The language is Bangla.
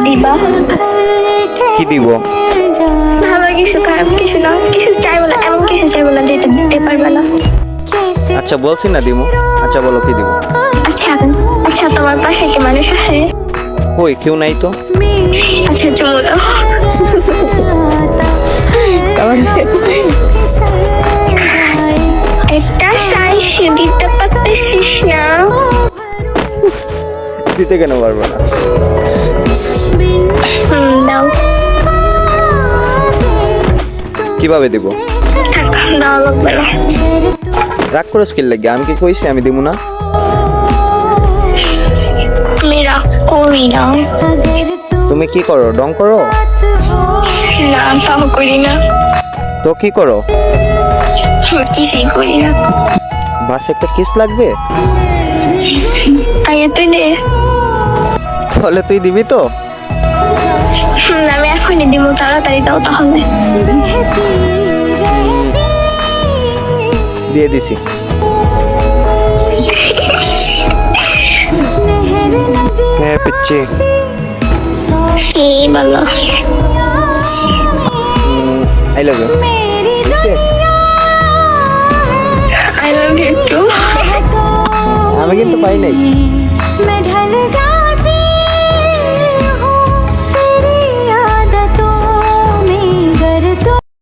দিবা কি দিব? ভালো কিছু, খারাপ কিছু না, কিছু চাইবো না, এমন কিছু চাইবো না যেটা দিতে পারবে না। আচ্ছা বলছি না দিমু। আচ্ছা বলো কি দিব? আচ্ছা আচ্ছা, তোমার পাশে কি মানুষ আছে? কই কেউ নাই তো। আচ্ছা চলো দাও। একটা সাইজ দিতে পারতেছিস না? দিতে কেন পারবো না? দাও। কিভাবে দিব? দাও, লাগবে না। রাগ করে স্কিল লাগে, আমি কি কইছি আমি দিব না? মেরা করি না। তুমি কি করো? ডং করো? না, তাও করি না। তো কি করো? কিছুই করি না। বাস একটা কিস লাগবে? আগে তুই দে। তাহলে তুই দিবি তো? আমি এখনই দিব, তাড়াতাড়ি দাও তাহলে। দিয়ে দিছি। হ্যাঁ পিচ্ছি। কি বলো? I love you. I love you too. আমি কিন্তু পাই নাই।